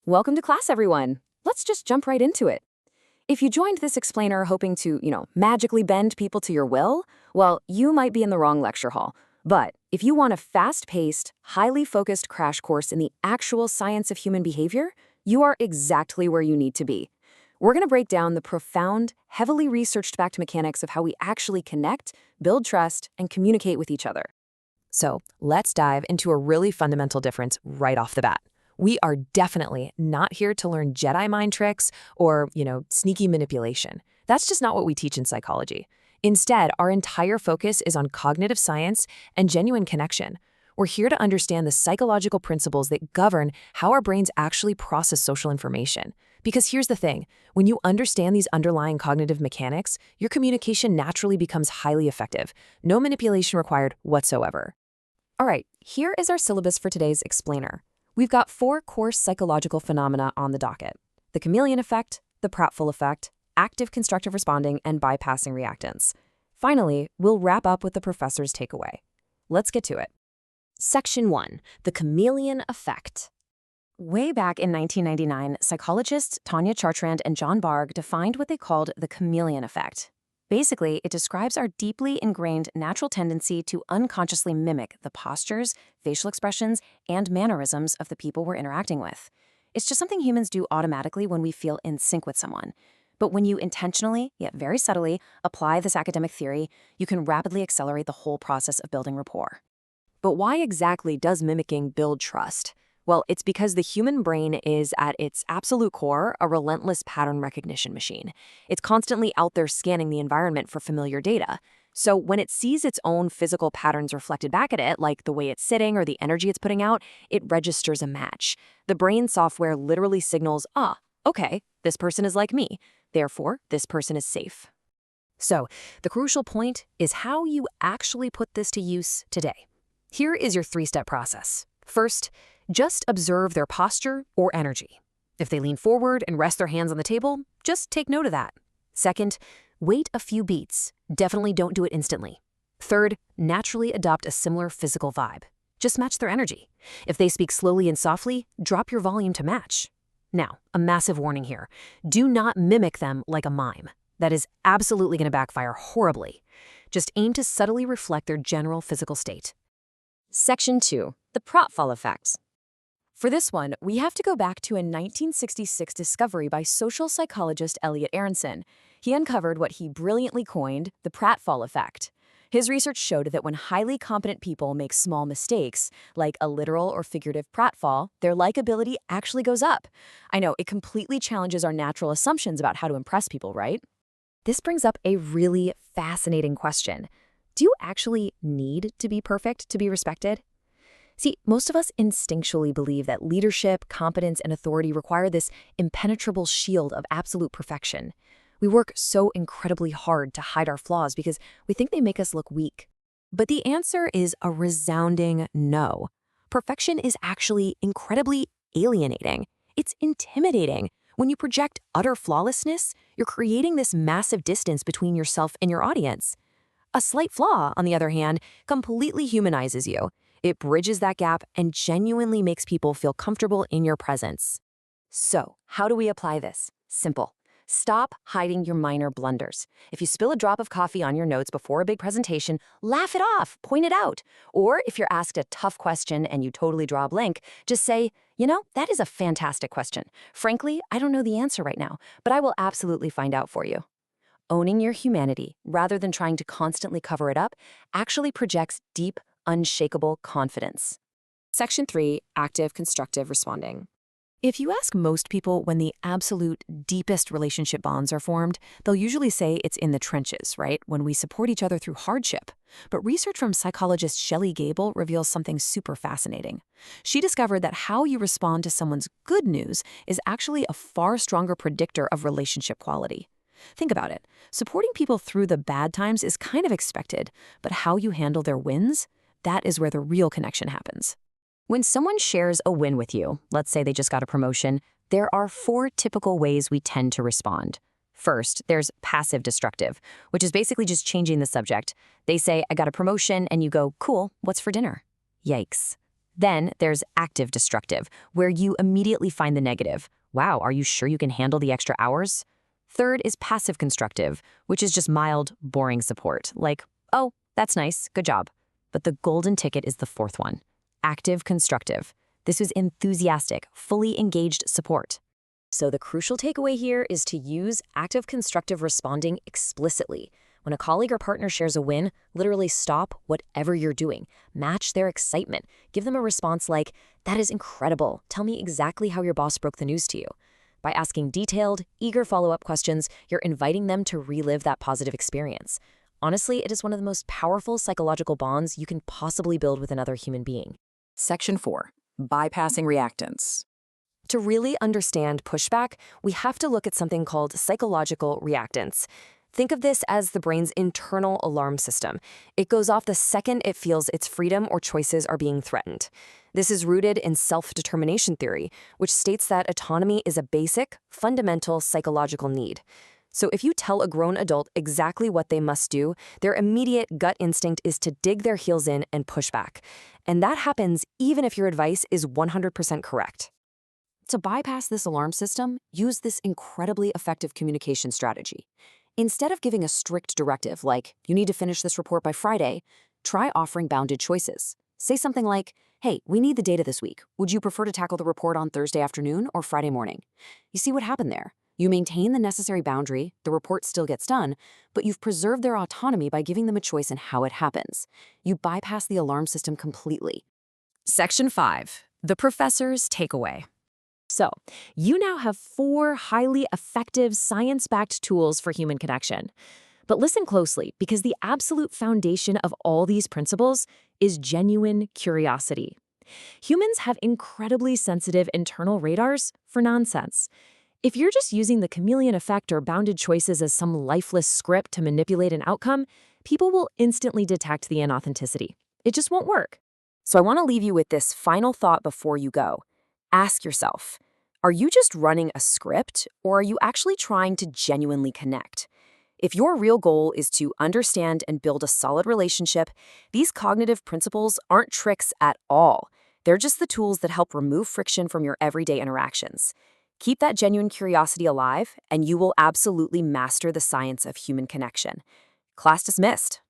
Welcome to class, everyone. Let's just jump right into it. If you joined this explainer hoping to, magically bend people to your will, well, you might be in the wrong lecture hall. But if you want a fast-paced, highly focused crash course in the actual science of human behavior, you are exactly where you need to be. We're going to break down the profound, heavily researched-backed mechanics of how we actually connect, build trust, and communicate with each other. So let's dive into a really fundamental difference right off the bat. We are definitely not here to learn Jedi mind tricks or, sneaky manipulation. That's just not what we teach in psychology. Instead, our entire focus is on cognitive science and genuine connection. We're here to understand the psychological principles that govern how our brains actually process social information. Because here's the thing, when you understand these underlying cognitive mechanics, your communication naturally becomes highly effective. No manipulation required whatsoever. All right, here is our syllabus for today's explainer. We've got 4 core psychological phenomena on the docket: the Chameleon Effect, the Pratfall Effect, Active Constructive Responding, and bypassing reactance. Finally, we'll wrap up with the professor's takeaway. Let's get to it. Section 1, the Chameleon Effect. Way back in 1999, psychologists Tanya Chartrand and John Bargh defined what they called the Chameleon Effect. Basically, it describes our deeply ingrained natural tendency to unconsciously mimic the postures, facial expressions, and mannerisms of the people we're interacting with. It's just something humans do automatically when we feel in sync with someone. But when you intentionally, yet very subtly, apply this academic theory, you can rapidly accelerate the whole process of building rapport. But why exactly does mimicking build trust? Well, it's because the human brain is, at its absolute core, a relentless pattern recognition machine. It's constantly out there scanning the environment for familiar data. So when it sees its own physical patterns reflected back at it, like the way it's sitting or the energy it's putting out, it registers a match. The brain software literally signals, okay, this person is like me. Therefore, this person is safe. So the crucial point is how you actually put this to use today. Here is your 3-step process. First, just observe their posture or energy. If they lean forward and rest their hands on the table, just take note of that. Second, wait a few beats. Definitely don't do it instantly. Third, naturally adopt a similar physical vibe. Just match their energy. If they speak slowly and softly, drop your volume to match. Now, a massive warning here. Do not mimic them like a mime. That is absolutely going to backfire horribly. Just aim to subtly reflect their general physical state. Section 2, the Pratfall Effect. For this one, we have to go back to a 1966 discovery by social psychologist Elliot Aronson. He uncovered what he brilliantly coined the Pratfall Effect. His research showed that when highly competent people make small mistakes, like a literal or figurative pratfall, their likability actually goes up. I know, it completely challenges our natural assumptions about how to impress people, right? This brings up a really fascinating question. Do you actually need to be perfect to be respected? See, most of us instinctually believe that leadership, competence, and authority require this impenetrable shield of absolute perfection. We work so incredibly hard to hide our flaws because we think they make us look weak. But the answer is a resounding no. Perfection is actually incredibly alienating. It's intimidating. When you project utter flawlessness, you're creating this massive distance between yourself and your audience. A slight flaw, on the other hand, completely humanizes you. It bridges that gap and genuinely makes people feel comfortable in your presence. So, how do we apply this? Simple. Stop hiding your minor blunders. If you spill a drop of coffee on your notes before a big presentation, laugh it off, point it out. Or if you're asked a tough question and you totally draw a blank, just say, that is a fantastic question. Frankly, I don't know the answer right now, but I will absolutely find out for you. Owning your humanity, rather than trying to constantly cover it up, actually projects deep, unshakable confidence. Section 3, Active Constructive Responding. If you ask most people when the absolute deepest relationship bonds are formed, they'll usually say it's in the trenches, right? When we support each other through hardship. But research from psychologist Shelley Gable reveals something super fascinating. She discovered that how you respond to someone's good news is actually a far stronger predictor of relationship quality. Think about it. Supporting people through the bad times is kind of expected, but how you handle their wins? That is where the real connection happens. When someone shares a win with you, let's say they just got a promotion, there are 4 typical ways we tend to respond. First, there's passive destructive, which is basically just changing the subject. They say, I got a promotion, and you go, cool, what's for dinner? Yikes. Then there's active destructive, where you immediately find the negative. Wow, are you sure you can handle the extra hours? Third is passive constructive, which is just mild, boring support, like, oh, that's nice, good job. But the golden ticket is the fourth one, active constructive. This is enthusiastic, fully engaged support. So the crucial takeaway here is to use active constructive responding explicitly. When a colleague or partner shares a win, literally stop whatever you're doing. Match their excitement. Give them a response like, that is incredible. Tell me exactly how your boss broke the news to you. By asking detailed, eager follow-up questions, you're inviting them to relive that positive experience. Honestly, it is one of the most powerful psychological bonds you can possibly build with another human being. Section 4. Bypassing reactance. To really understand pushback, we have to look at something called psychological reactance. Think of this as the brain's internal alarm system. It goes off the second it feels its freedom or choices are being threatened. This is rooted in self-determination theory, which states that autonomy is a basic, fundamental psychological need. So if you tell a grown adult exactly what they must do, their immediate gut instinct is to dig their heels in and push back. And that happens even if your advice is 100% correct. To bypass this alarm system, use this incredibly effective communication strategy. Instead of giving a strict directive like, you need to finish this report by Friday, try offering bounded choices. Say something like, hey, we need the data this week. Would you prefer to tackle the report on Thursday afternoon or Friday morning? You see what happened there? You maintain the necessary boundary, the report still gets done, but you've preserved their autonomy by giving them a choice in how it happens. You bypass the alarm system completely. Section 5. The professor's takeaway. So, you now have 4 highly effective science-backed tools for human connection. But listen closely, because the absolute foundation of all these principles is genuine curiosity. Humans have incredibly sensitive internal radars for nonsense. If you're just using the chameleon effect or bounded choices as some lifeless script to manipulate an outcome, people will instantly detect the inauthenticity. It just won't work. So I want to leave you with this final thought before you go. Ask yourself, are you just running a script, or are you actually trying to genuinely connect? If your real goal is to understand and build a solid relationship, these cognitive principles aren't tricks at all. They're just the tools that help remove friction from your everyday interactions. Keep that genuine curiosity alive, and you will absolutely master the science of human connection. Class dismissed.